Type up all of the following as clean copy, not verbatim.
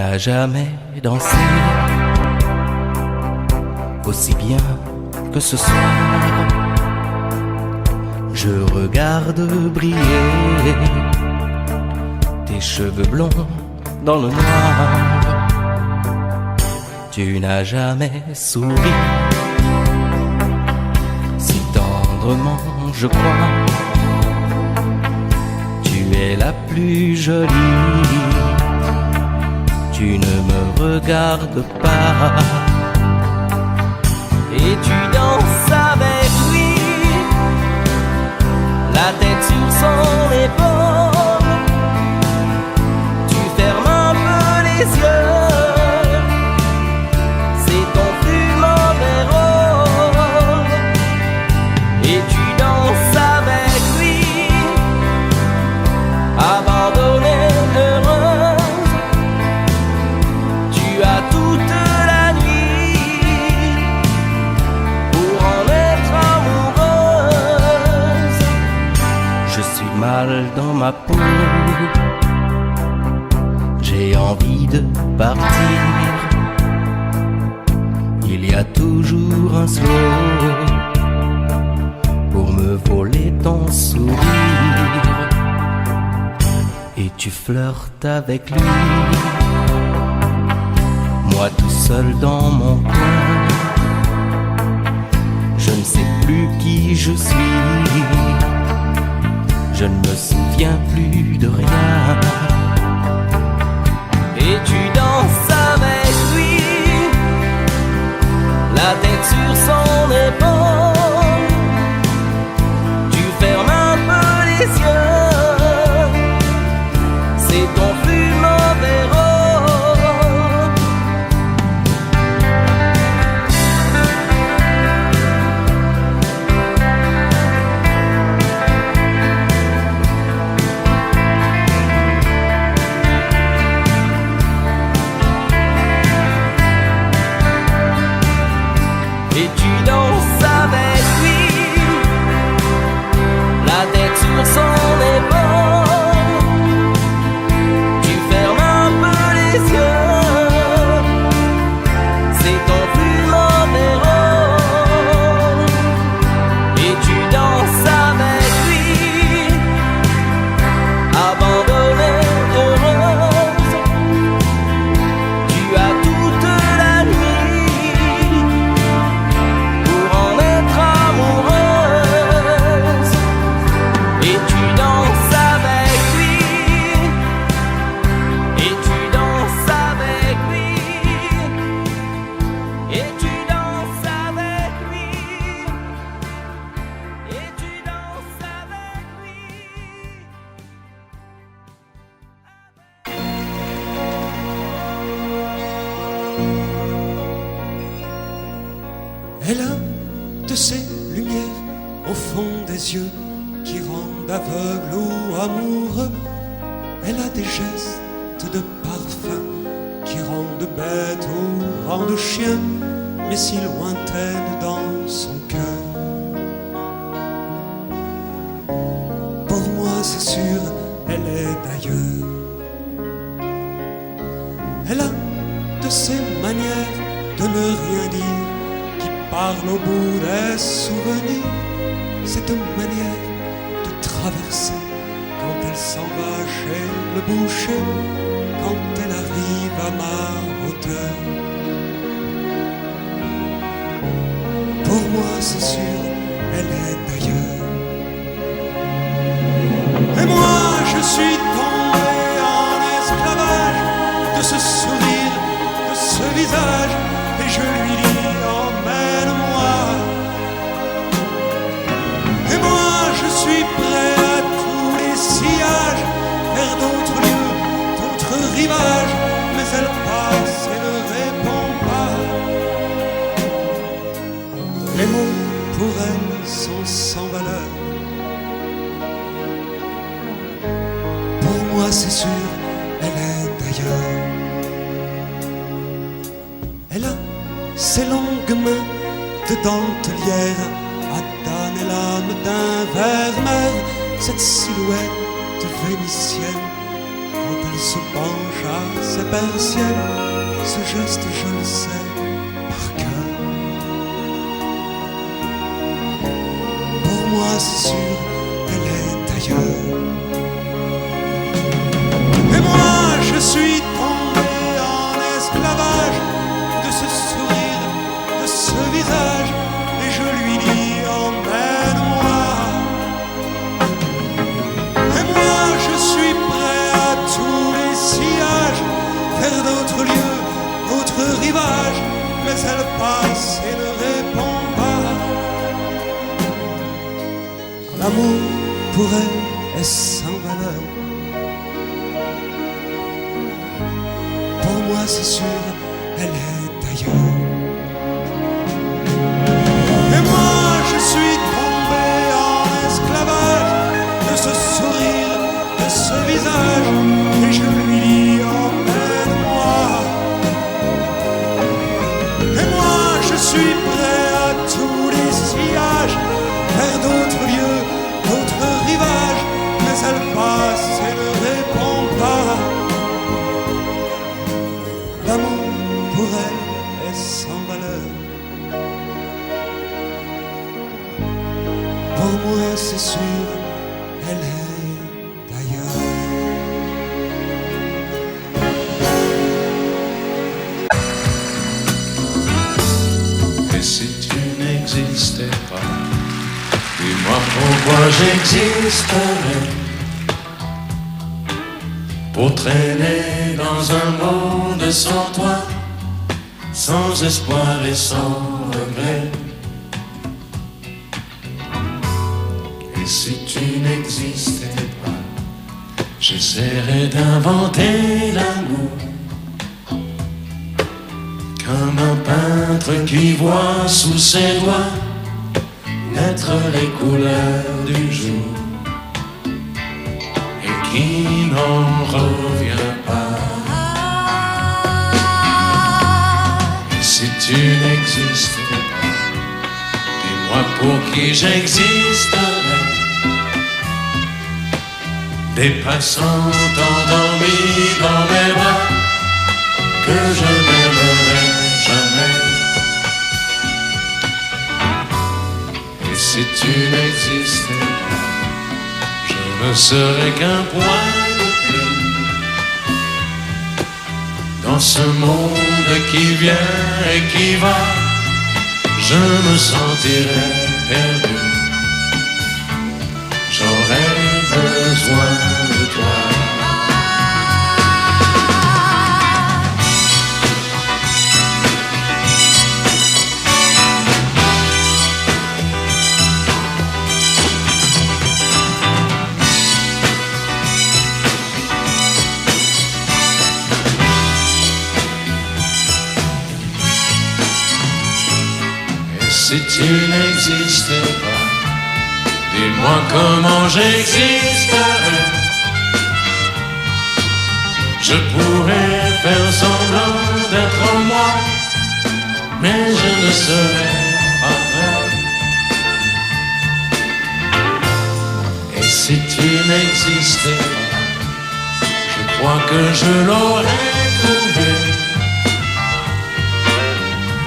n'as jamais dansé aussi bien que ce soir. Je regarde briller tes cheveux blonds dans le noir. Tu n'as jamais souri si tendrement, je crois. Tu es la plus jolie. Tu ne me regardes pas et tu danses avec lui, la tête sur son épaule. Tu fermes un peu les yeux, c'est ton plus mauvais rôle. Et tu danses avec lui, abandonnée, heureuse. Tu as toute la nuit pour en être amoureuse. Je suis mal dans ma peau, j'ai envie de partir. Il y a toujours un slow pour me voler ton sourire. Et tu flirtes avec lui, moi tout seul dans mon coin. Je ne sais plus qui je suis, je ne me souviens plus de rien. Et tu danses avec lui, la tête sur son épaule. Tu fermes un peu les yeux, c'est ton plus mauvais rôle. Et tu danses avec lui, la tête sur son épaule. Tu fermes un peu les yeux, c'est ton plus mauvais rôle. Et tu danses avec lui, abandonnée, heureuse. Tu as toute la nuit pour en être amoureuse. Et tu danses avec lui, et tu danses avec lui, et tu danses avec lui, et tu danses avec lui. Elle a de ces lumières au fond des yeux qui rendent aveugle ou amoureux. Elle a des gestes de parfum qui rendent bête ou rendent chien, mais si lointaine dans son cœur. Pour moi c'est sûr, elle est d'ailleurs. Elle a de ces manières de ne rien dire qui parle au bout des souvenirs. Cette manière de traverser quand elle s'en va chez le boucher, quand elle arrive à ma hauteur. Pour moi c'est sûr, elle est d'ailleurs. Et moi je suis tombé en esclavage de ce sourire, de ce visage, et je lui dis emmène-moi. Et moi je suis prêt à tous les sillages, vers d'autres lieux, d'autres rivages, mais elle passe et ne répond pas. Les mots pour elle sont sans valeur. Pour moi c'est sûr, elle est d'ailleurs. Elle a ses longues mains de dentelière à donner l'âme d'un vermeer, cette silhouette vénitienne quand Elle se penche à ses persiennes, ce geste je le sais par cœur. Pour moi c'est sûr, elle est ailleurs. Et moi je suis tombé en esclavage de ce sourire, de ce visage, et je lui dis emmène-moi. Et moi je suis prêt à tous les sillages, vers d'autres lieux, d'autres rivages, mais elle passe et ne répond pas. L'amour pour elle est sans valeur. Pour moi c'est sûr, elle est ailleurs. Et moi je suis tombé en esclavage de ce sourire, de ce visage, et je lui dis emmène-moi. Et moi je suis prêt à tous les sillages, vers d'autres lieux, d'autres rivages, mais elle passe et ne répond pas. L'amour pour elle est sans valeur. Pour moi c'est sûr, elle est d'ailleurs. Et si tu n'existais pas, dis-moi pourquoi j'existerais. Pour traîner dans un monde sans toi, sans espoir et sans regret. Et si tu n'existais pas, j'essaierais d'inventer l'amour, comme un peintre qui voit sous ses doigts naître les couleurs du jour et qui n'en revient pas. Et si tu n'existais pas, dis-moi pour qui j'existerais. Des passants endormis dans mes bras que je n'aimerais jamais. Et si tu n'existais pas, je ne serais qu'un point de plus dans ce monde qui vient et qui va. Je me sentirais perdu. J'aurais besoin de toi. Et si tu n'existais pas, dis-moi comment j'existerais. Je pourrais faire semblant d'être moi, mais je ne serais pas vrai. Et si tu n'existais pas, je crois que je l'aurais trouvé.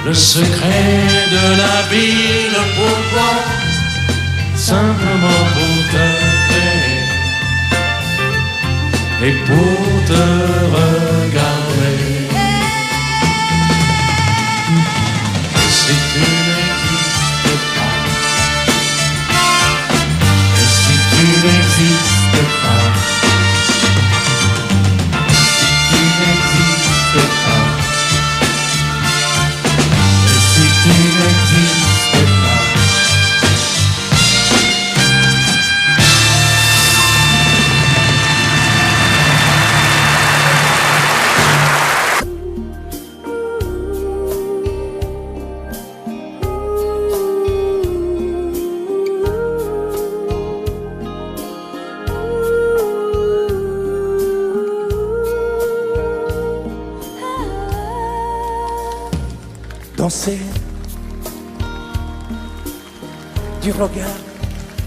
Le secret de la vie, le pourquoi, simplement pour te créer et pour te regarder. Et si tu n'existes pas, et si tu n'existes pas, si tu n'existes pas, et si tu n'existes pas. Danser du regard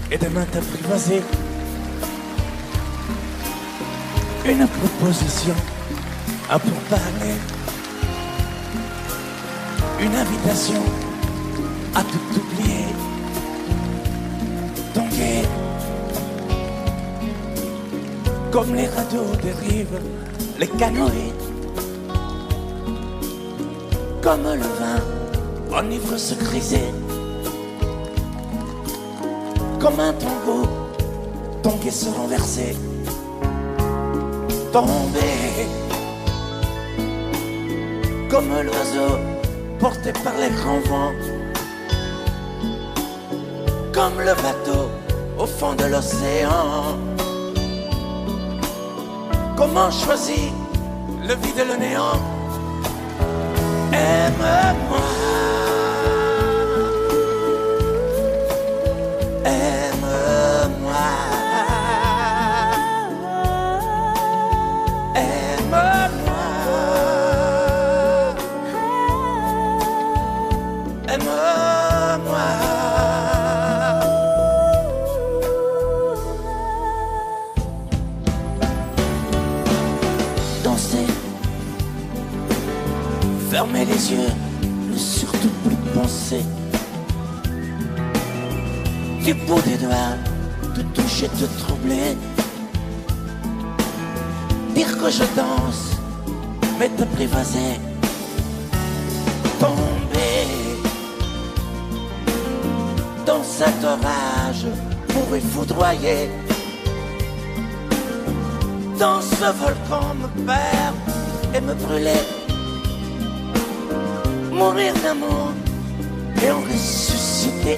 et des mains t'apprivoiser, une proposition, un pourparler, une invitation à tout oublier. Tanguer comme les radeaux dérivent, les canoës, comme le vin enivre se griser, comme un tango, tanguer se renverser, tomber comme l'oiseau porté par les grands vents, comme le bateau au fond de l'océan. Comment choisir le vide et le néant? Aime-moi, aime-moi, aime-moi, aime-moi. Danser, fermer les yeux, ne surtout plus penser. Du bout des doigts, te toucher, te troubler. Dire que je danse, mais t'apprivoiser. Tomber dans cet orage pour y foudroyer. Dans ce volcan me perdre et me brûler. Mourir d'amour et en ressusciter.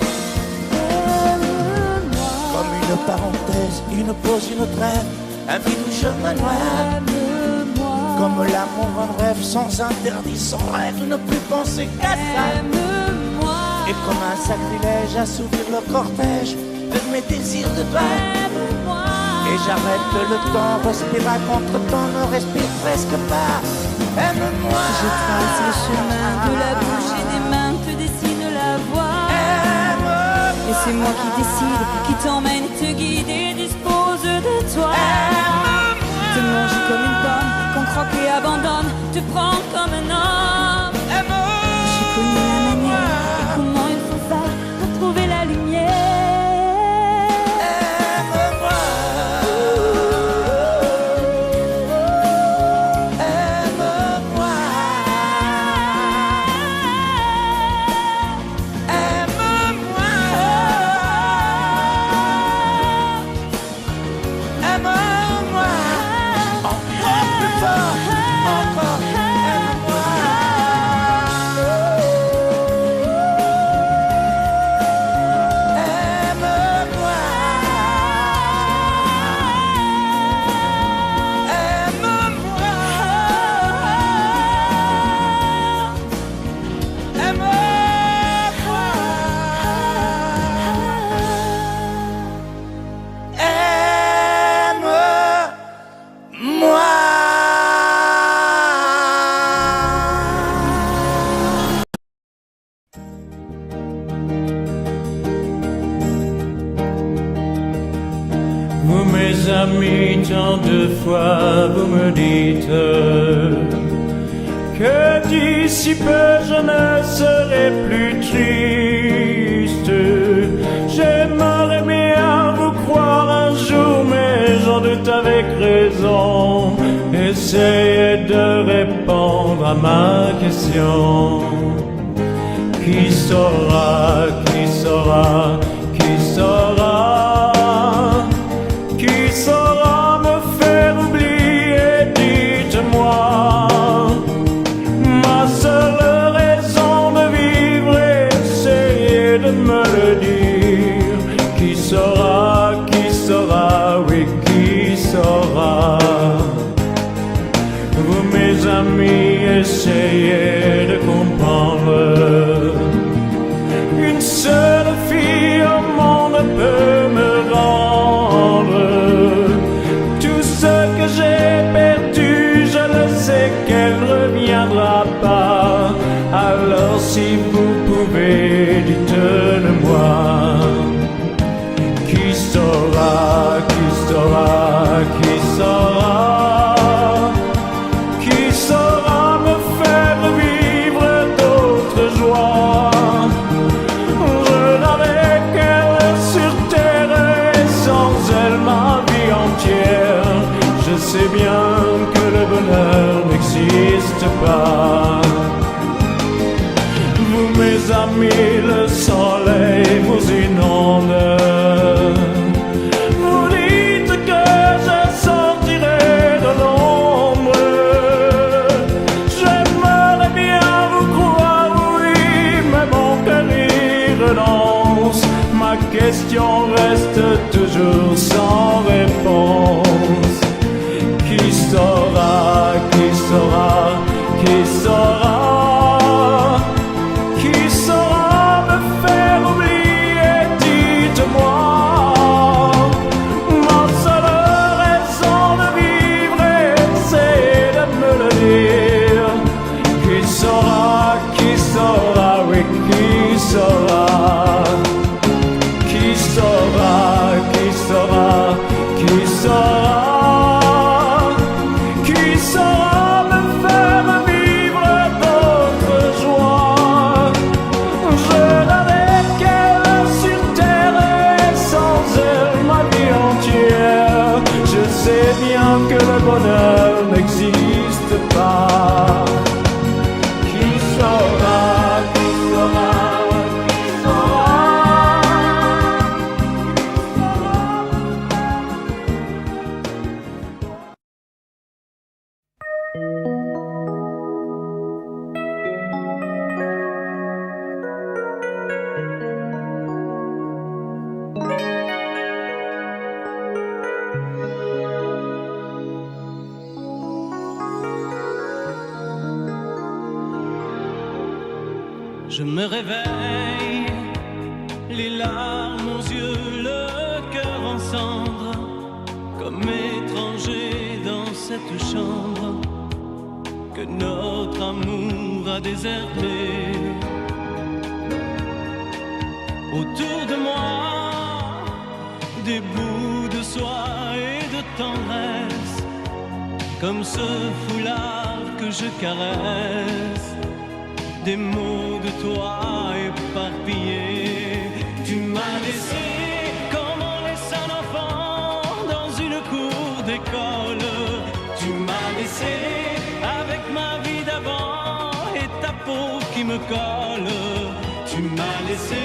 Comme une parenthèse, une pause, une trêve, un vide où je me noie. Comme l'amour en rêve, sans interdit, sans règle, ne plus penser qu'à ça. Et comme un sacrilège, assouvir le cortège de mes désirs de toi. Et j'arrête le temps, respire à contre-temps, ne respire presque pas. Aime-moi. Je trace le chemin de la bouche et des mains te dessine la voie. Aime-moi. Et c'est moi qui décide, qui t'emmène, te guide et dispose de toi. Aime-moi. Te mange comme une pomme, qu'on croque et abandonne, te prend comme un homme. J'ai connu la manière et comment il faut faire pour trouver la lumière. Vous mes amis, tant de fois vous me dites que d'ici peu je ne serai plus triste. J'aimerais bien vous croire un jour, mais j'en doute avec raison. Essayez de répondre à ma question. Qui saura, qui saura, qui saura? Qui saura me faire oublier, dites-moi. Ma seule raison de vivre, essayez de me le dire. Qui saura, oui, qui saura? Vous mes amis, essayez de comprendre. Une seule fille au monde peut me rendre tout ce que j'ai perdu, je le sais qu'elle reviendra pas. Alors si vous pouvez, dites-le-moi. Qui saura, qui saura, qui saura? n'existe pas. Vous mes amis, le soleil vous inonde. Vous dites que je sortirai de l'ombre. J'aimerais bien vous croire, oui, mais mon cœur y renonce. Ma question reste toujours sans réponse. Qui saura, qui saura, qui saura? Qui saura me faire oublier, dites-moi. Ma seule raison de vivre, c'est de me le dire. Qui saura, oui, qui saura? Qui saura, qui saura, qui saura? Qui saura me faire vivre d'autres joies? Je n'avais qu'elle sur terre et sans elle ma vie entière. Je sais bien que le bonheur n'existe pas. Qui saura, qui saura, qui saura? Je me réveille, les larmes aux yeux, le cœur en cendres, comme étranger dans cette chambre que notre amour a déserté. Autour de moi, des bouts de soie et de tendresse, comme ce foulard que je caresse. Des mots de toi éparpillés. Tu m'as laissé comme on laisse un enfant dans une cour d'école. Tu m'as laissé avec ma vie d'avant et ta peau qui me colle. Tu m'as laissé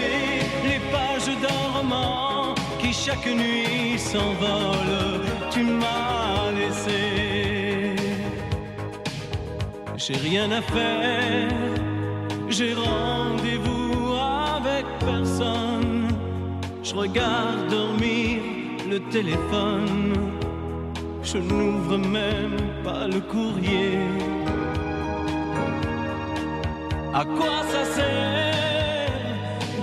les pages d'un roman qui chaque nuit s'envolent. Tu m'as laissé. J'ai rien à faire. J'ai rendez-vous avec personne. Je regarde dormir le téléphone. Je n'ouvre même pas le courrier. À quoi ça sert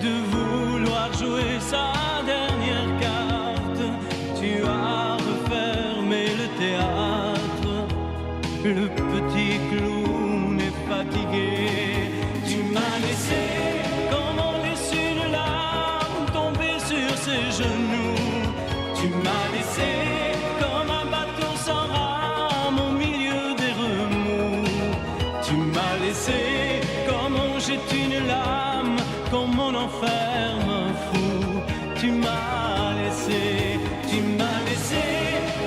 de vouloir jouer sa dernière carte? Tu as refermé le théâtre. Le petit clown est fatigué. Tu m'as laissé comme on laisse une larme tomber sur ses genoux. Tu m'as laissé comme un bateau sans rame au milieu des remous. Tu m'as laissé comme on jette une lame, comme on enferme un fou. Tu m'as laissé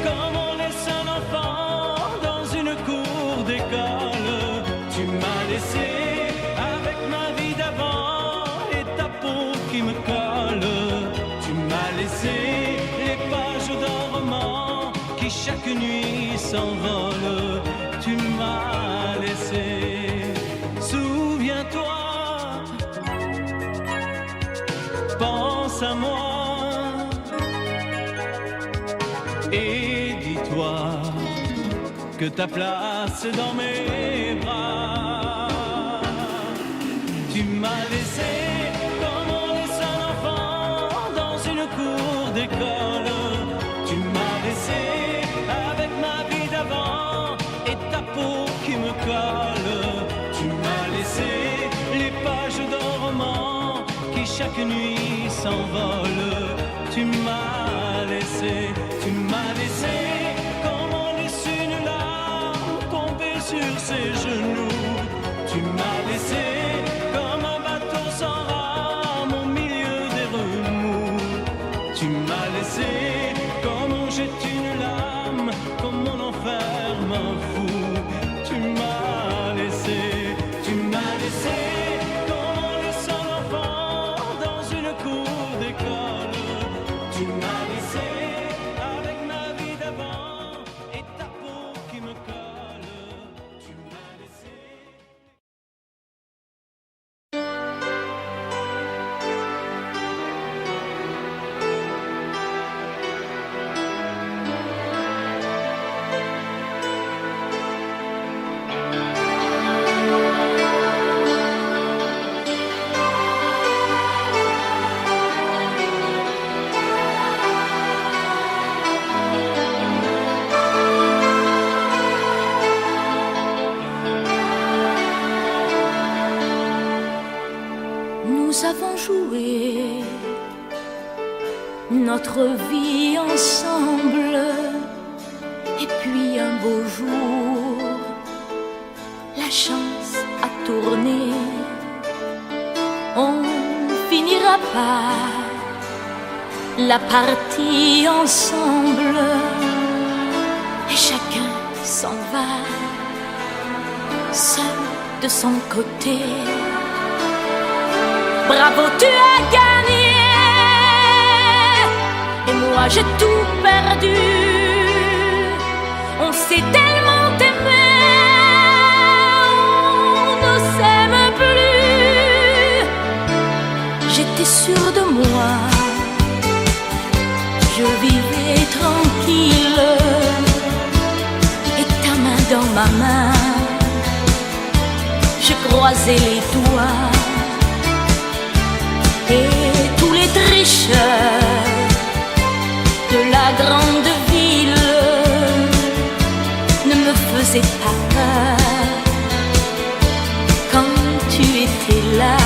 comme on laisse un enfant dans une cour d'école. Tu m'as laissé avec ma vie d'avant et ta peau qui me colle. Tu m'as laissé les pages d'un roman qui chaque nuit s'envole. Tu m'as laissé. Souviens-toi, pense à moi et dis-toi que ta place est dans mes bras. Tu m'as laissé comme on laisse un enfant dans une cour d'école. Tu m'as laissé avec ma vie d'avant et ta peau qui me colle. Tu m'as laissé les pages d'un roman qui chaque nuit s'envolent. Tu m'as laissé comme on laisse une larme tomber sur ses genoux. Tu m'as laissé comme un bateau sans rame au milieu des remous. Tu m'as laissé comme on jette une lame, comme on enferme un fou. Tu m'as laissé. Tu m'as laissé avec ma vie d'avant et ta peau qui me colle. Tu m'as laissé. Nous avons joué notre vie ensemble, et puis un beau jour, la chance a tourné. On finira par la partie ensemble, et chacun s'en va, seul de son côté. Bravo, tu as gagné, et moi j'ai tout perdu. On s'est tellement aimé, on ne s'aime plus. J'étais sûre de moi, je vivais tranquille, et ta main dans ma main, je croisais les doigts. Et tous les tricheurs de la grande ville ne me faisaient pas peur quand tu étais là.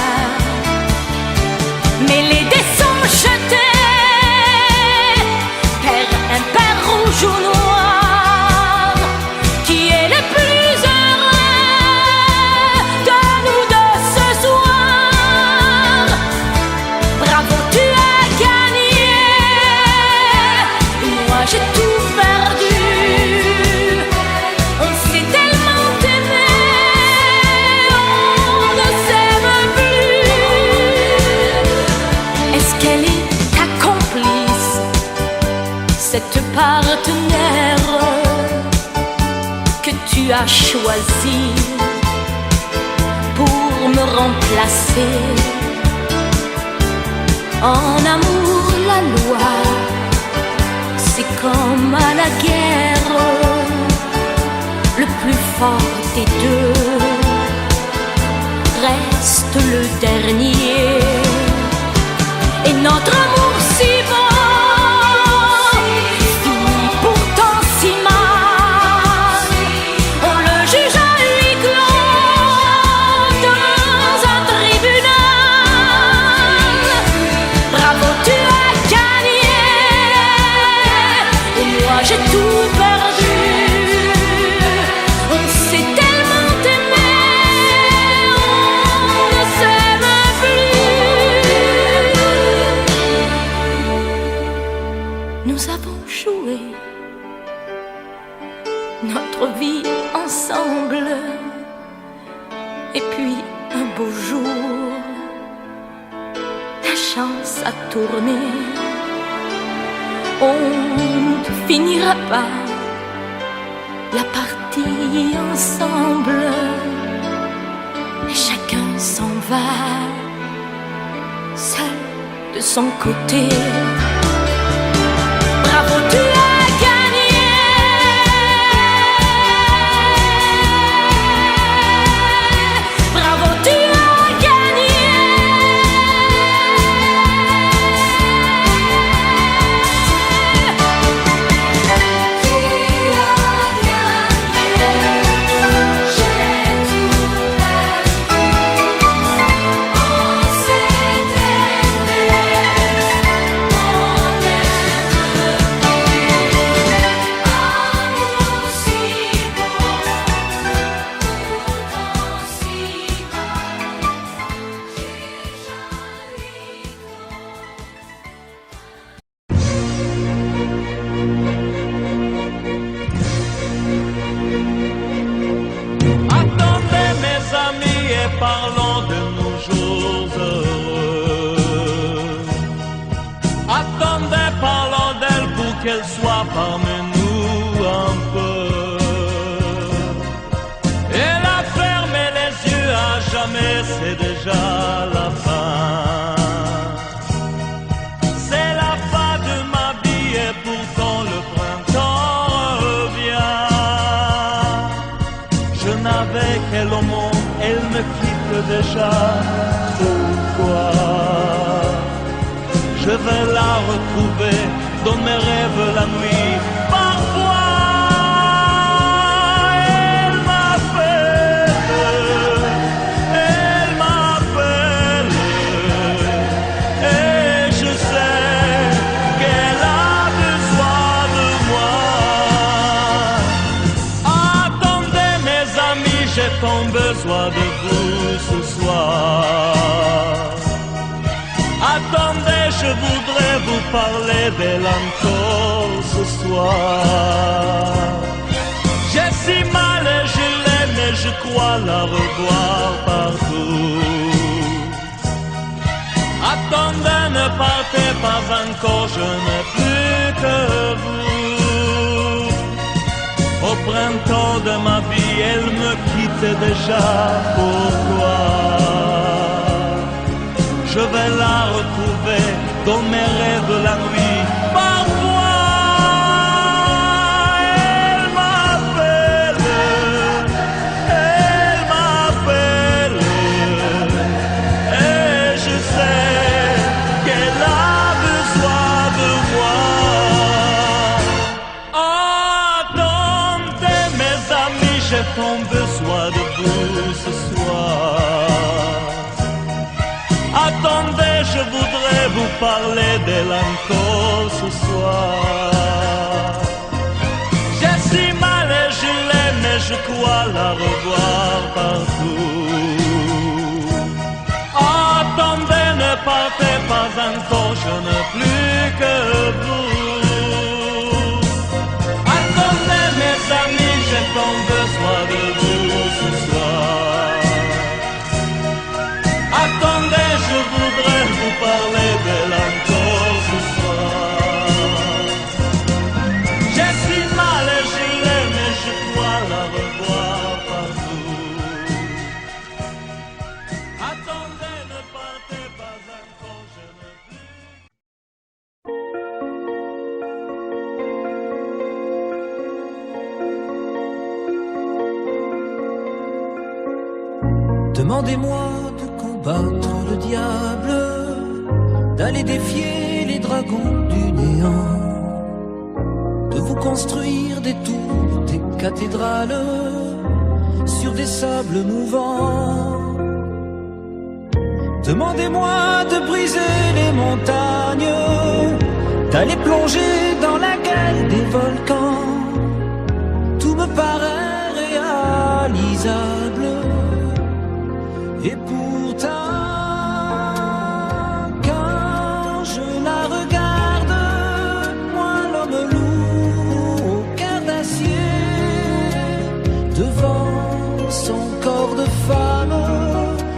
Mais les dés sont jetés, père impair, rouge ou noir, qui est le plus heureux de nous deux ce soir. Bravo, tu as gagné, moi j'ai tout perdu. On s'est tellement aimé, on ne s'aime plus. Est-ce qu'elle est ta complice, cette partenaire que tu as choisi pour me remplacer? En amour, la loi, c'est comme à la guerre, le plus fort des deux reste le dernier. Et notre amour si beau finit pourtant si mal. On le juge à huis clos dans un tribunal. Bravo, tu as gagné, et moi j'ai tout perdu. On s'est tellement aimé, on ne s'aime plus. Nous avons joué notre vie ensemble, et puis un beau jour, la chance a tourné. On ne finira pas la partie ensemble, et chacun s'en va, seul de son côté. Bravo, tu as gagné, bravo, tu as gagné. On qu'elle soit parmi nous un peu. Elle a fermé les yeux à jamais, c'est déjà la fin. C'est la fin de ma vie et pourtant le printemps revient. Je n'avais qu'elle au monde, elle me quitte déjà. Pourquoi? Je vais la retrouver dans mes rêves la nuit. Parfois, elle m'appelle, et je sais qu'elle a besoin de moi. Attendez mes amis, j'ai tant besoin de vous ce soir. Attendez, je voudrais vous parler d'elle encore ce soir. J'ai si mal et je l'aime et je crois la revoir partout. Attendez, ne partez pas encore, je n'ai plus que vous. Au printemps de ma vie, elle me quitte déjà, pourquoi? Je vais la retrouver dans mes rêves la nuit. Parfois, elle m'appelle, et je sais qu'elle a besoin de moi. Attendez mes amis, j'ai tant besoin de vous ce soir. Attendez, je voudrais vous parler d'elle encore ce soir. J'ai si mal et je l'aime et je crois la revoir partout. Attendez, ne partez pas encore, je n'ai plus que vous. Attendez mes amis, j'ai tant besoin de vous ce soir. Attendez, je voudrais vous parler d'elle encore ce soir. J'ai si mal et je l'aime et je crois la revoir partout. Attendez, ne partez pas encore, je ne plus. Demandez-moi de combattre le diable, d'aller défier les dragons du néant, de vous construire des tours, des cathédrales sur des sables mouvants. Demandez-moi de briser les montagnes, d'aller plonger dans la gueule des volcans. Tout me paraît réalisable. Et pourtant, quand je la regarde, moi l'homme lourd au cœur d'acier, devant son corps de femme,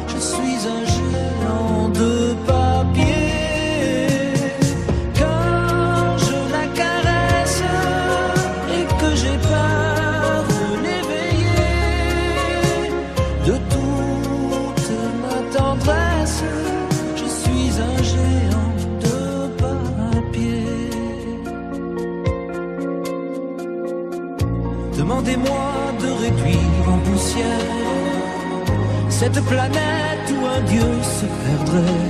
je suis un géant de papier. Quand je la caresse et que j'ai peur de l'éveiller, de toute ma tendresse, je suis un géant de papier. Demandez-moi de réduire en poussière cette planète où un dieu se perdrait.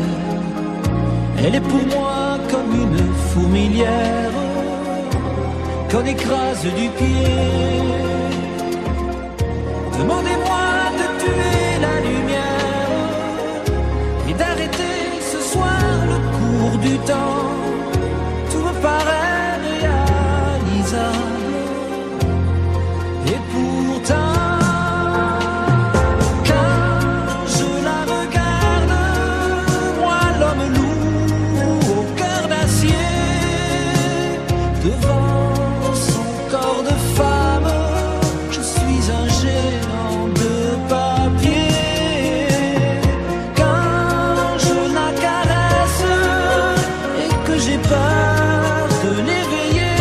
Elle est pour moi comme une fourmilière qu'on écrase du pied. Demandez-moi de tuer la lumière et d'arrêter ce soir le cours du temps. Tout me paraît réalisable. Et pourtant, quand je la regarde, moi l'homme lourd au cœur d'acier, devant son corps de femme, je suis un géant de papier. Quand je la caresse et que j'ai peur de l'éveiller,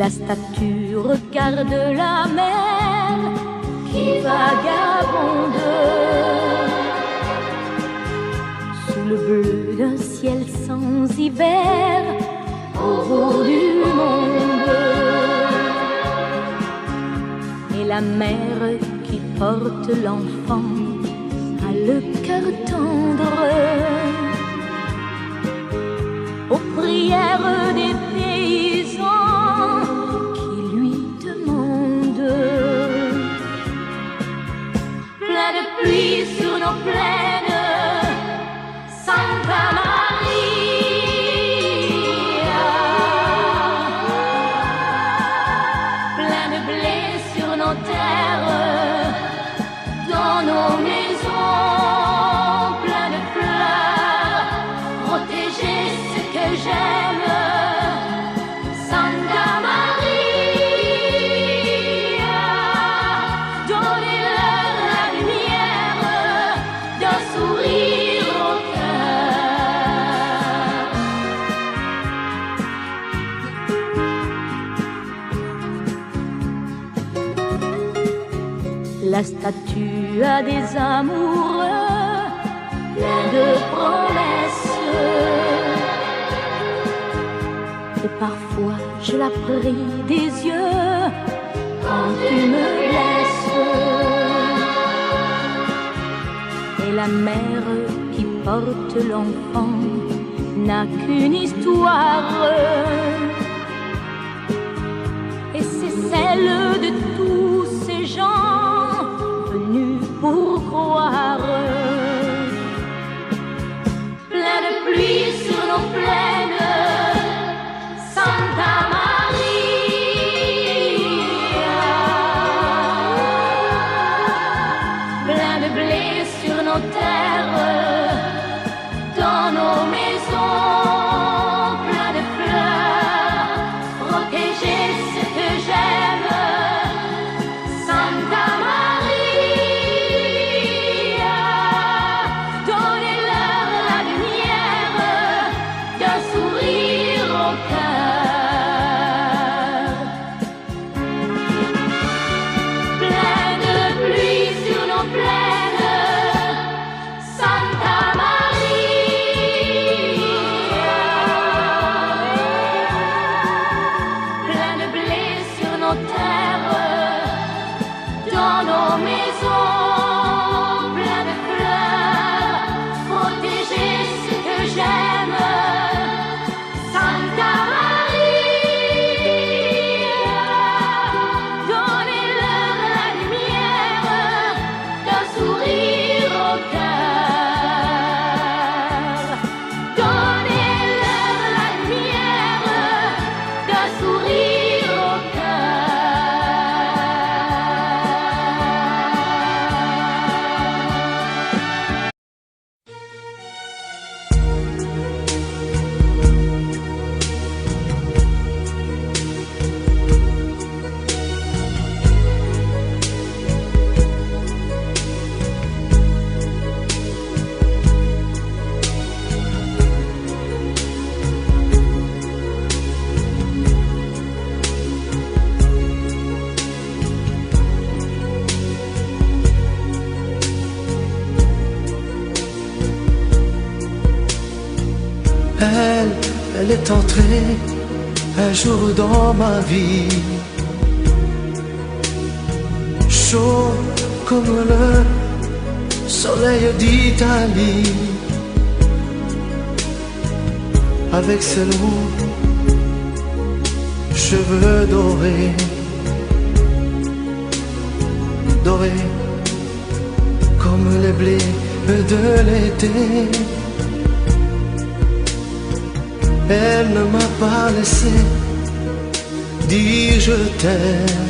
La statue regarde la mer qui vagabonde sous le bleu d'un ciel sans hiver au bout du monde. Et la mère qui porte l'enfant a le cœur tendre aux prières des paysans qui lui demandent. Plein de pluie sur nos plaines, Santa Maria. Plein de blé sur nos terres, dans nos maisons, plein de fleurs, protéger ce que j'aime, Santa Maria. Donnez-leur la lumière d'un sourire au cœur. La statue a des amoureux plein de promesses. Et parfois je la prie des yeux quand tu me laisses. Et la mère qui porte l'enfant n'a qu'une histoire, et c'est celle de tous ces gens venus pour croire. Plein de pluie sur nos plaines, Santa Maria. Plein de blé sur nos terres, dans nos maisons, plein de fleurs, protéger ce que j'aime, Santa Maria. Donnez-leur la lumière d'un sourire au cœur. Plein de pluie sur nos plaines, Santa Maria. Plein de blé sur nos terres, dans nos maisons, plein de fleurs, protéger ce que j'aime, Santa Maria. Donnez-leur la lumière d'un sourire au cœur. Donnez-leur la lumière d'un sourire au Elle est entrée un jour dans ma vie, chaud comme le soleil d'Italie, avec ses longs cheveux dorés, dorés comme les blés de l'été. Elle ne m'a pas laissé dire je t'aime.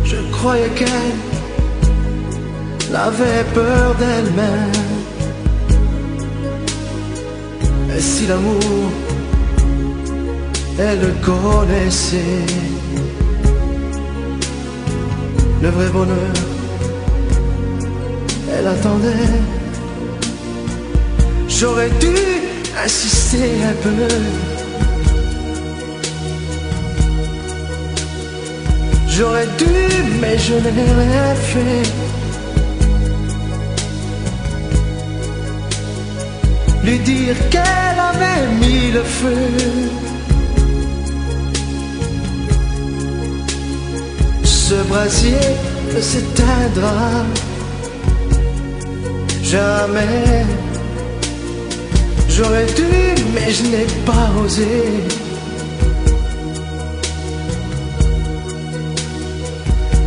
Je croyais qu'elle avait peur d'elle-même. Et si l'amour, elle le connaissait, le vrai bonheur, elle attendait. J'aurais dû insister un peu, J'aurais dû, mais je n'ai rien fait. Lui dire qu'elle avait mis le feu. Ce brasier ne s'éteindra jamais. J'aurais dû, mais je n'ai pas osé.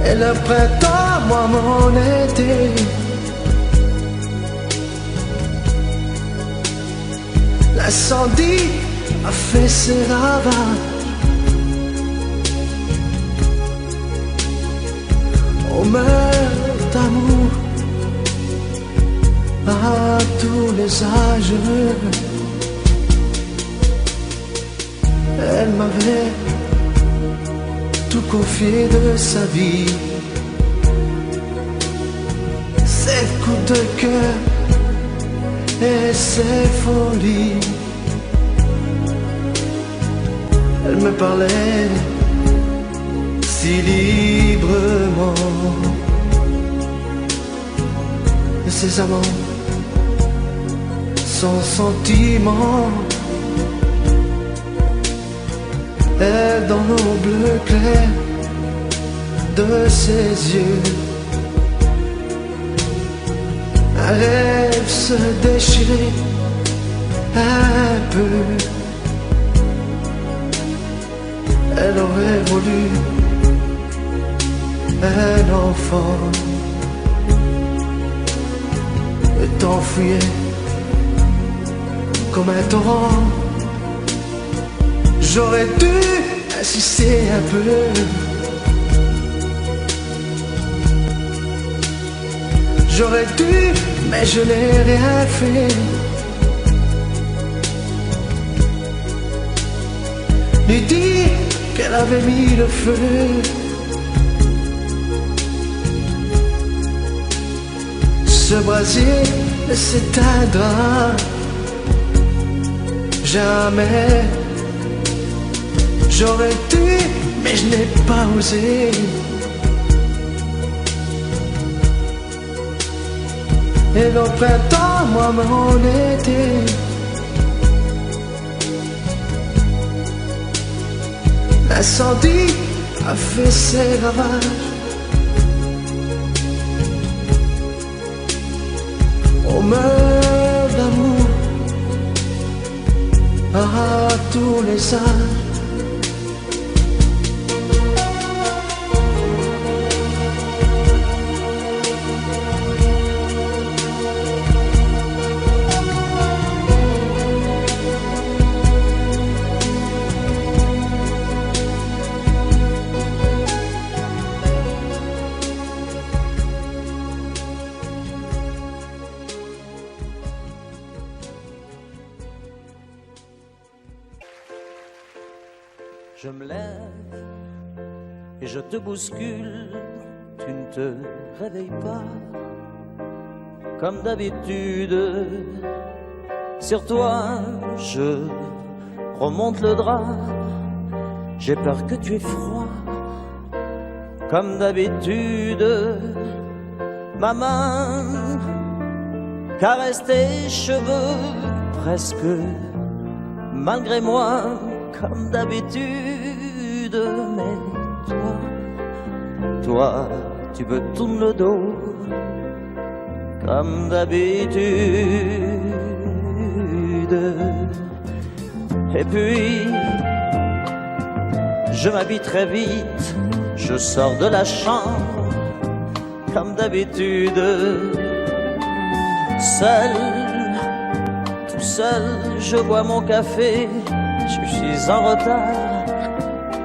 Et le printemps, moi mon été. L'incendie a fait ses ravages. On meurt d'amour à tous les âges. Elle m'avait tout confié de sa vie. Ses coups de cœur et ses folies. Elle me parlait si librement de ses amants, son sentiment. Et dans nos bleus clairs de ses yeux, un rêve se déchirait un peu. Elle aurait voulu un enfant. Le temps fuyait comme un torrent. J'aurais dû insister un peu. J'aurais dû, mais je n'ai rien fait. Lui dire qu'elle avait mis le feu. Ce brasier ne s'éteindra jamais. J'aurais dû, mais je n'ai pas osé. Et le printemps, moi mon été. L'incendie a fait ses ravages. On meurt d'amour à tous les âges. Je me lève et je te bouscule, tu ne te réveilles pas. Comme d'habitude, sur toi je remonte le drap. J'ai peur que tu aies froid. Comme d'habitude, ma main caresse tes cheveux presque malgré moi. Comme d'habitude, mais toi, tu me tournes le dos. Comme d'habitude. Et puis, je m'habille très vite, je sors de la chambre. Comme d'habitude, seul, tout seul, je bois mon café. Je suis en retard,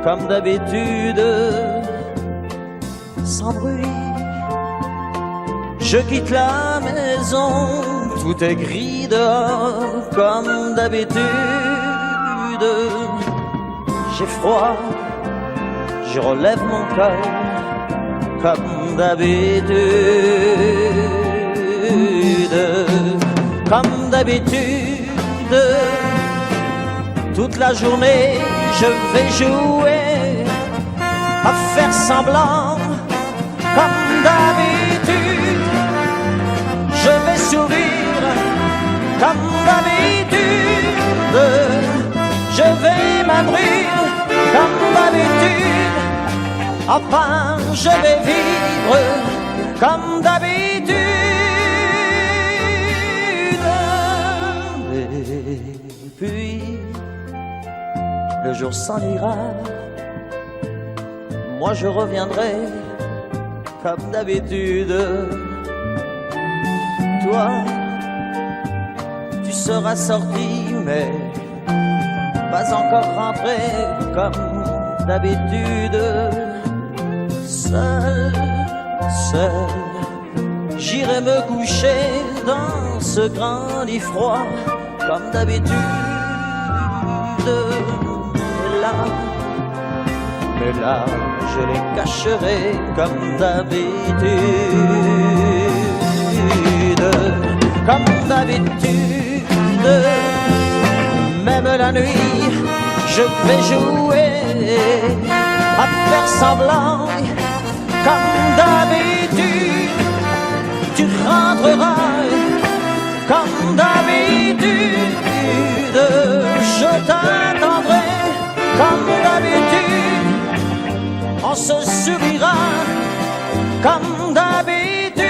comme d'habitude, sans bruit. Je quitte la maison, tout est gris dehors, comme d'habitude. J'ai froid, je relève mon cœur, comme d'habitude. Comme d'habitude, toute la journée je vais jouer à faire semblant comme d'habitude. Je vais sourire comme d'habitude. Je vais m'abrir comme d'habitude. Enfin, je vais vivre comme d'habitude. Et puis, le jour s'en ira. Moi je reviendrai comme d'habitude. Toi, tu seras sorti, mais pas encore rentré comme d'habitude. Seul, seul, j'irai me coucher dans ce grand lit froid comme d'habitude. Mais là, je les cacherai comme d'habitude. Comme d'habitude, même la nuit, je vais jouer à faire semblant comme d'habitude. Tu rentreras comme d'habitude. Je t'attendrai comme d'habitude. On se sourira comme d'habitude.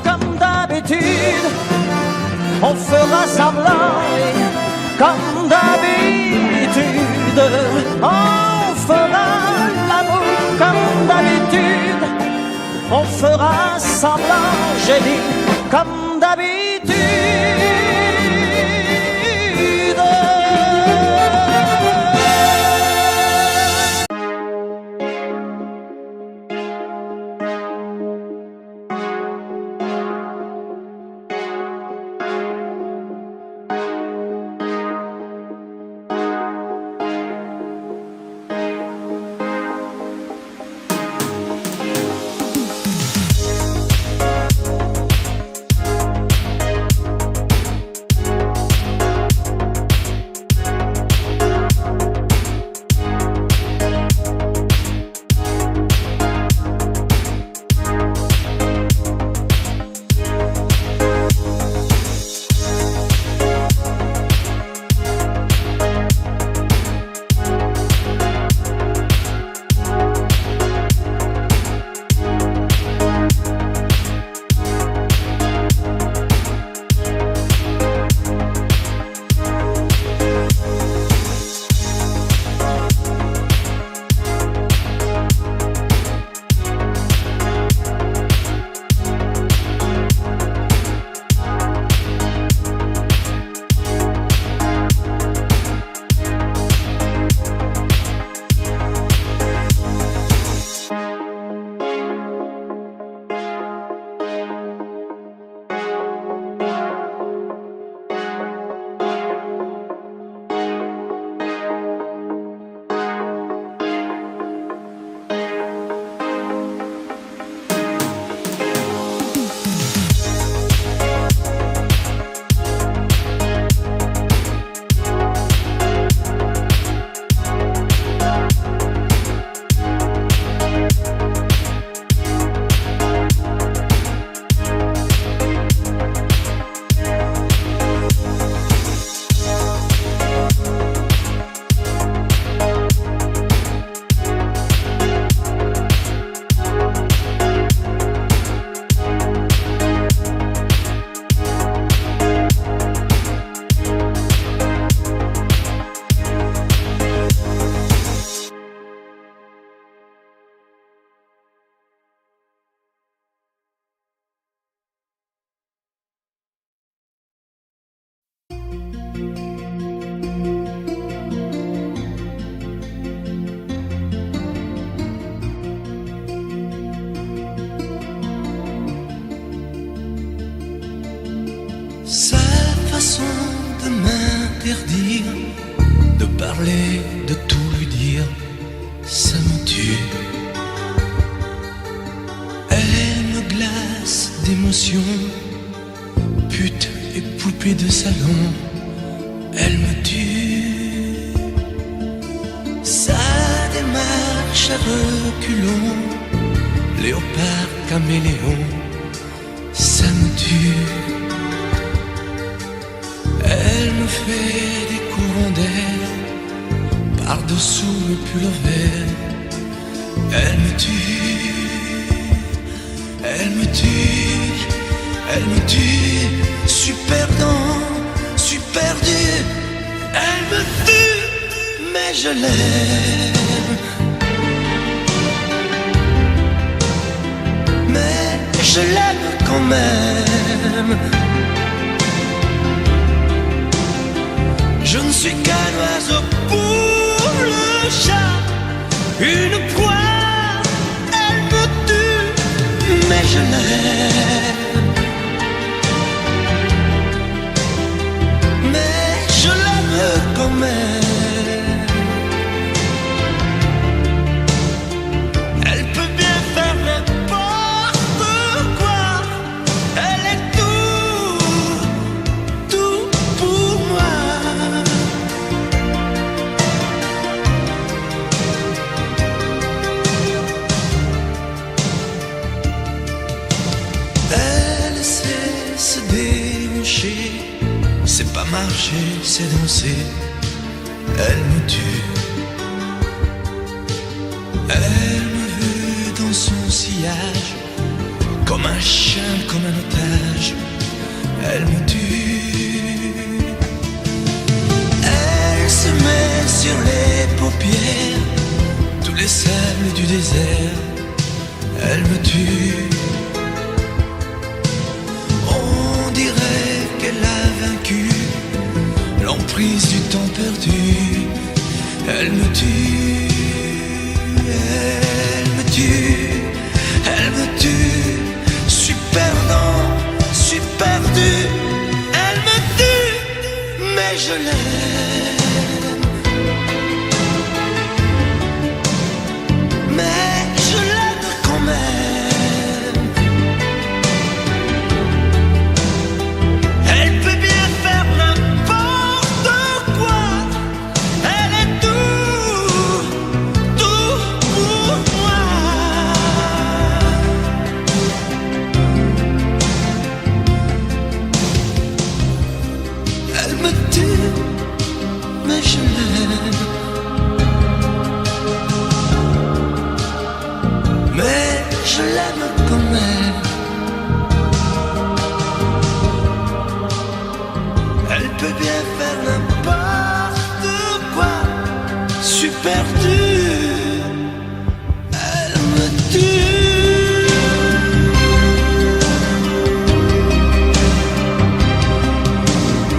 Comme d'habitude, on fera semblant comme d'habitude. On fera l'amour comme d'habitude. On fera semblant, j'ai dit, comme d'habitude. m'interdire de parler, de tout lui dire, ça me tue. Elle me glace d'émotion, pute et poupée de salon, elle me tue. chair culot, léopard caméléon, ça me tue. Elle me fait des courants d'air par-dessous le pullover. Elle me tue, elle me tue, elle me tue. Super dans, super dur. Elle me tue, mais je l'aime. Mais je l'aime quand même. Je ne suis qu'un oiseau pour le chat, une proie, elle me tue, mais je l'aime. Mais je l'aime quand même. Elle peut bien faire n'importe quoi, elle est tout, tout pour moi. Elle sait se déhancher, c'est pas marcher, c'est danser. Elle me tue. Elle me veut dans son sillage, comme un chien, comme un otage. Elle me tue. Elle se met sur les paupières tous les sables du désert. Elle me tue. On dirait qu'elle a vaincu l'emprise du temps perdu. Elle me tue, elle me tue, elle me tue. Super dans, super dur. Elle me tue, mais je l'aime. Mais je l'aime quand même. Elle peut bien faire n'importe quoi. Elle est tout, tout pour moi. Elle me tue, mais je l'aime. Mais je l'aime quand même. Elle peut bien faire n'importe quoi. Super dur. Elle me tue.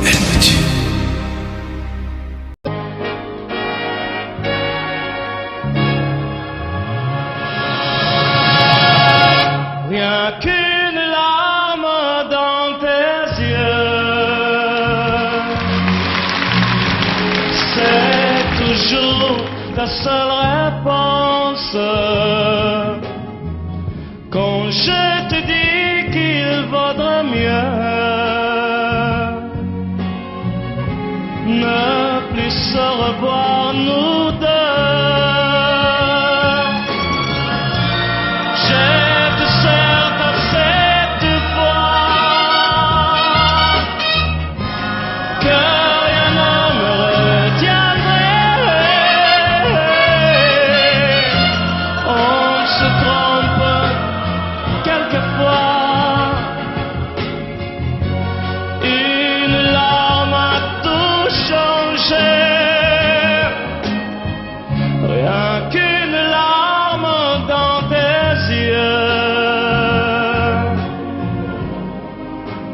Elle me tue. Rien qu'une larme dans tes yeux, c'est toujours ta seule réponse. Quand je te dis qu'il vaudrait mieux ne plus se revoir nous deux.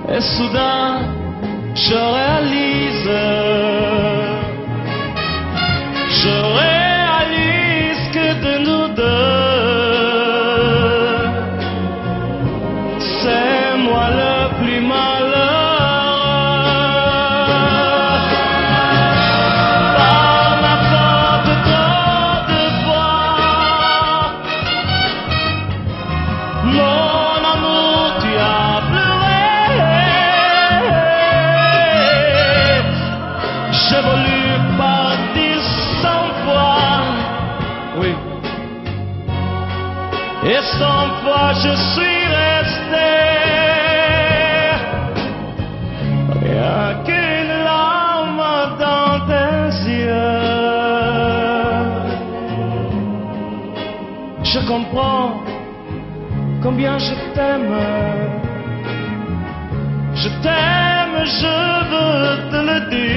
Et soudain, je réalise que de nous deux, c'est moi le plus malheureux. Par ma faute, trop de fois, mon amour, tu as pleuré. J'ai voulu partir 100 fois, oui, combien je t'aime. Je t'aime, je veux te le dire.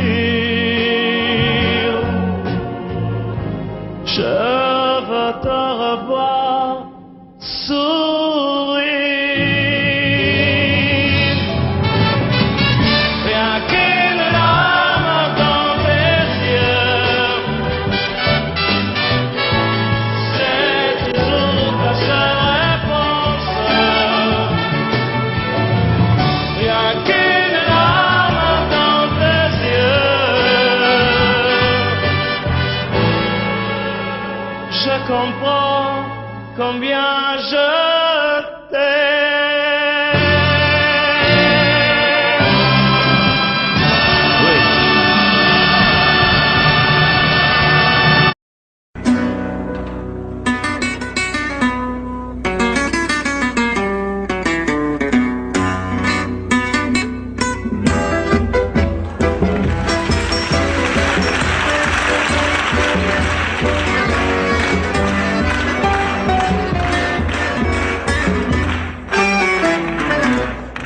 Je veux te revoir sourire. Rien qu'une larme dans tes yeux, c'est toujours ta seule réponse. Rien qu'une larme dans tes yeux, je comprends combien je t'aime. Oui.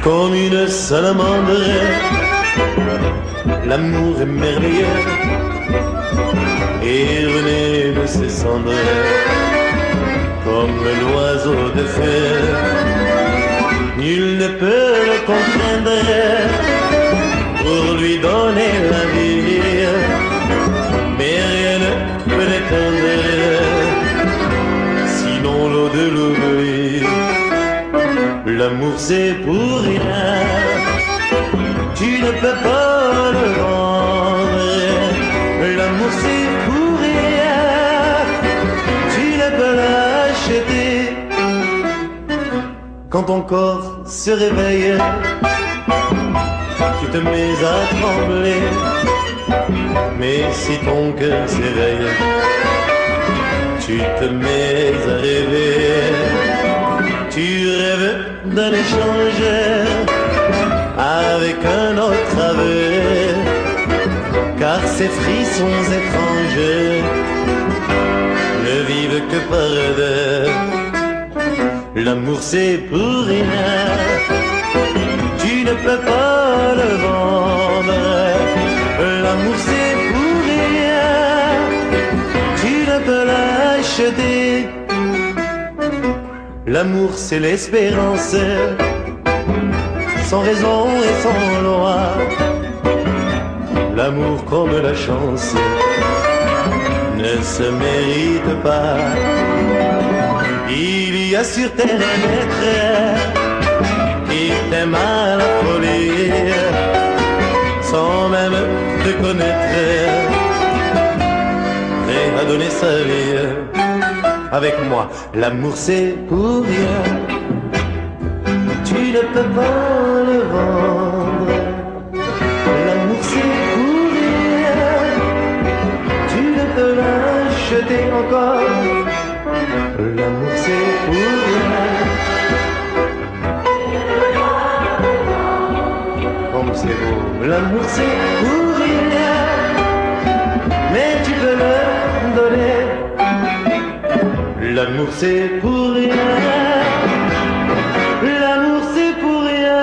Comme une salamandre, l'amour est merveilleux et renaît de ses cendres comme l'oiseau de feu. Nul ne peut le contraindre pour lui donner la vie, mais rien ne peut l'éteindre, sinon l'eau de l'oubli. L'amour c'est pour rien, tu ne peux pas le vendre. L'amour c'est pour rien, tu ne peux l'acheter. Quand ton corps se réveille, tu te mets à trembler. Mais si ton cœur s'éveille, tu te mets à rêver. Tu rêves d'un échange avec un autre aveu, car ces frissons étranges ne vivent que par deux. L'amour c'est pour rien, tu ne peux pas le vendre. L'amour c'est pour rien, tu ne peux l'acheter. L'amour c'est l'espérance, sans raison et sans loi. L'amour comme la chance ne se mérite pas. Il y a sur terre un être qui t'aime à la folie, sans même te connaître, prêt à donner sa vie. Avec moi, l'amour c'est pour rien, tu ne peux pas le vendre. L'amour c'est pour rien, tu ne peux l'acheter encore. L'amour c'est pour rien, comme c'est beau. L'amour c'est pour rien, mais tu peux le donner. L'amour c'est pour rien, l'amour c'est pour rien.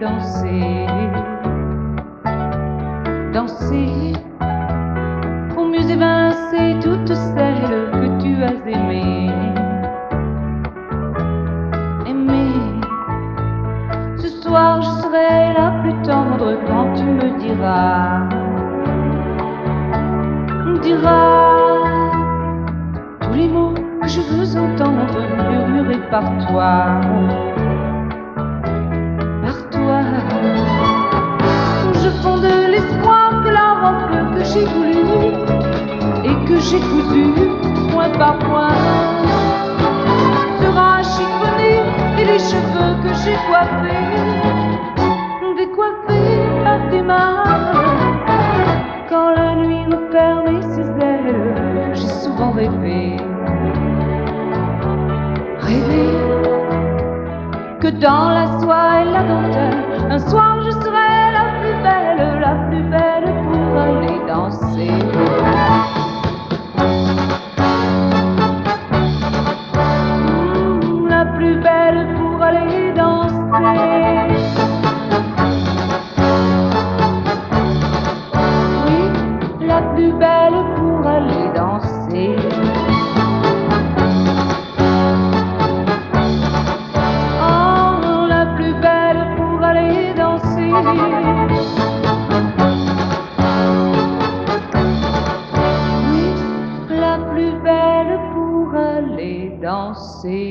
danser, danser, pour mieux évincer toutes celles que tu as aimées. Ce soir je serai la plus tendre quand tu me diras tous les mots que je veux entendre murmurés par toi. Je fonde l'espoir que la robe que j'ai voulue et que j'ai cousue point par point sera chiffonnée et les cheveux que j'ai coiffés décoiffés par tes mains. Quand la nuit referme ses ailes, j'ai souvent rêvé que dans la soie et la dentelle, un soir je serai la plus belle pour aller danser. La plus belle pour aller danser. Oui, la plus belle pour aller danser. Oh, la plus belle pour aller danser. Oui, la plus belle pour aller danser.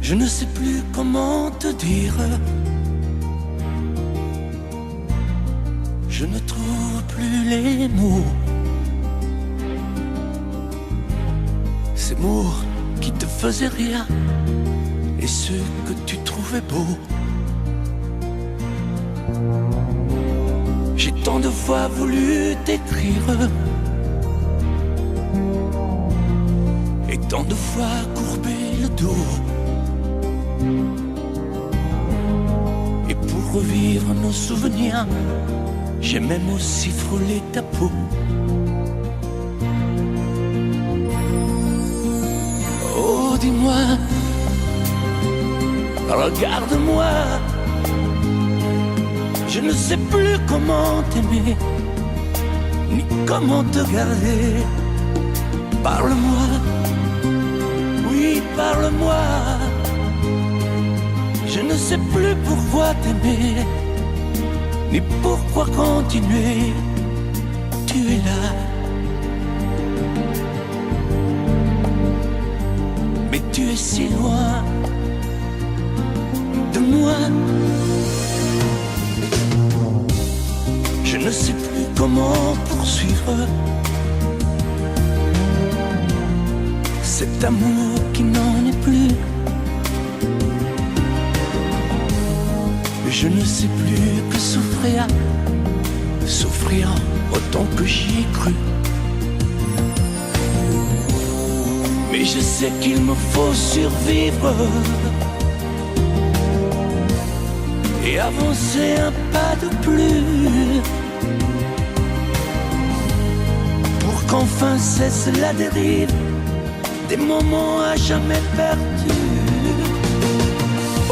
Je ne sais plus comment te dire. Je ne trouve plus les mots. Ces mots qui te faisaient rien et ceux que tu trouvais beaux. J'ai tant de fois voulu t'écrire et tant de fois courbé le dos. Et pour revivre nos souvenirs, j'ai même aussi frôlé ta peau. dis-moi, regarde-moi. Je ne sais plus comment t'aimer, ni comment te garder. Parle-moi, oui, parle-moi. Je ne sais plus pourquoi t'aimer, ni pourquoi continuer. Tu es là, mais tu es si loin de moi. Je ne sais plus comment poursuivre cet amour qui n'en est plus. Je ne sais plus que souffrir, souffrir autant que j'y ai cru. Mais je sais qu'il me faut survivre et avancer un pas de plus pour qu'enfin cesse la dérive des moments à jamais perdus.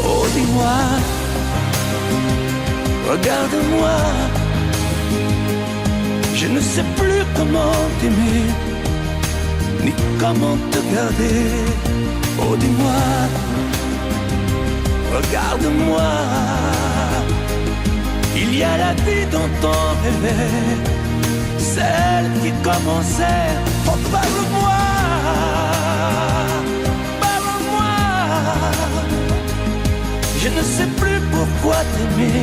Oh, dis-moi, regarde-moi. Je ne sais plus comment t'aimer, ni comment te garder. Oh, dis-moi, regarde-moi. Il y a la vie dont on rêvait, celle qui commençait. Oh, parle-moi, parle-moi. Je ne sais plus pourquoi t'aimer,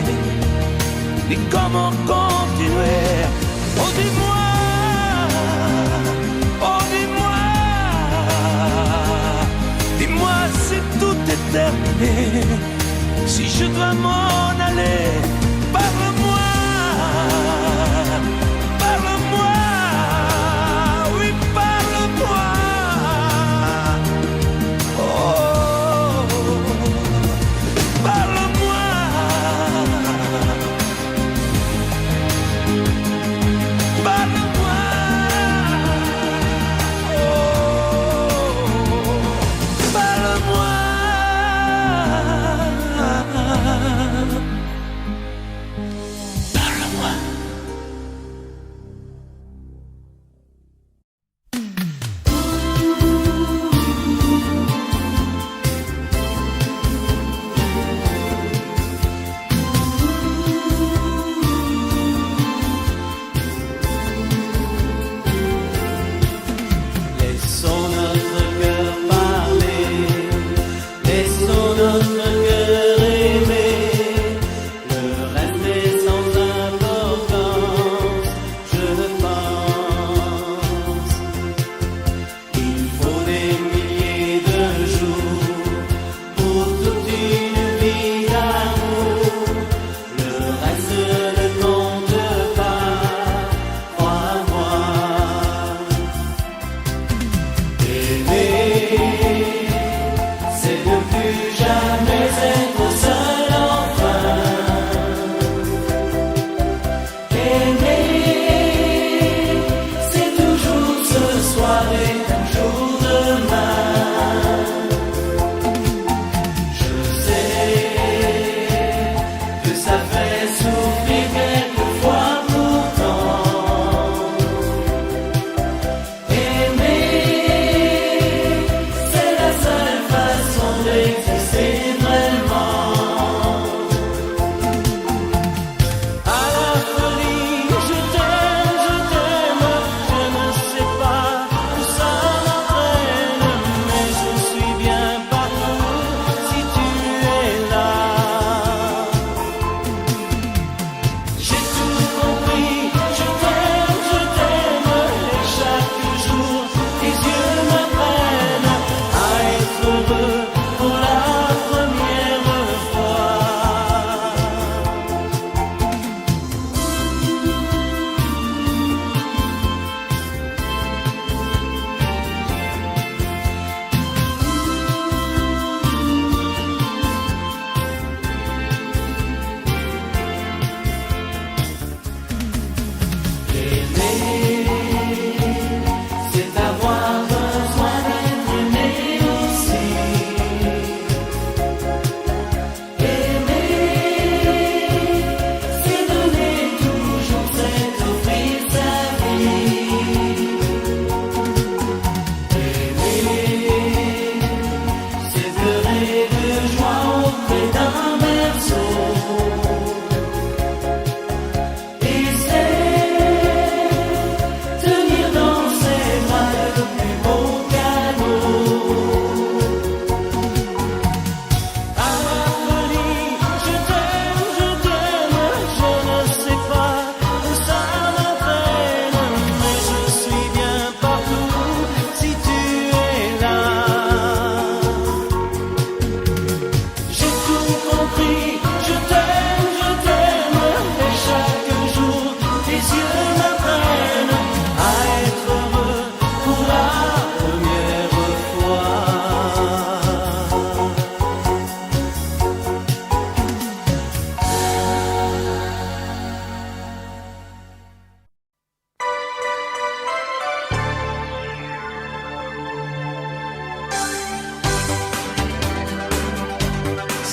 ni comment continuer. Oh, dis-moi, oh, dis-moi, dis-moi si tout est terminé, si je dois m'en aller. Parle-moi, parle-moi, oui, parle-moi. Oh, parle-moi. Parle-moi. Oh, parle-moi.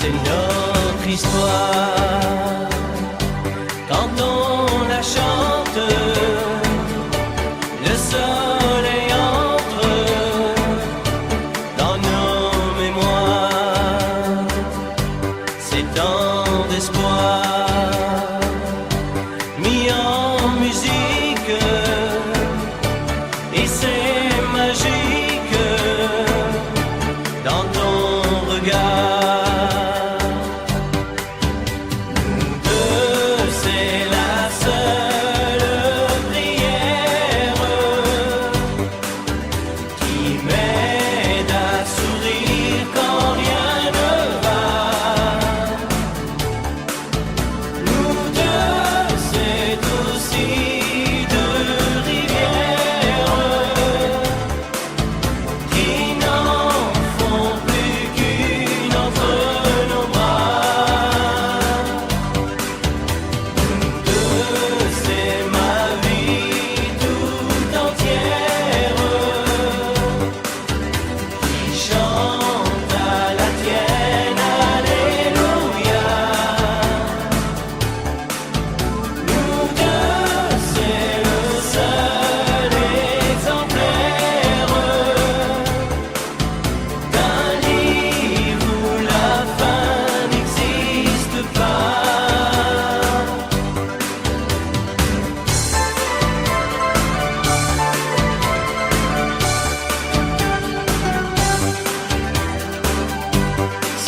c'est notre histoire. Quand on la chante, le soleil entre dans nos mémoires. C'est tant d'espoir mis en musique, et c'est magique dans ton regard.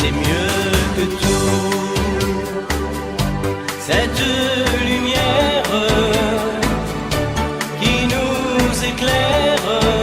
C'est mieux que tout, cette lumière qui nous éclaire.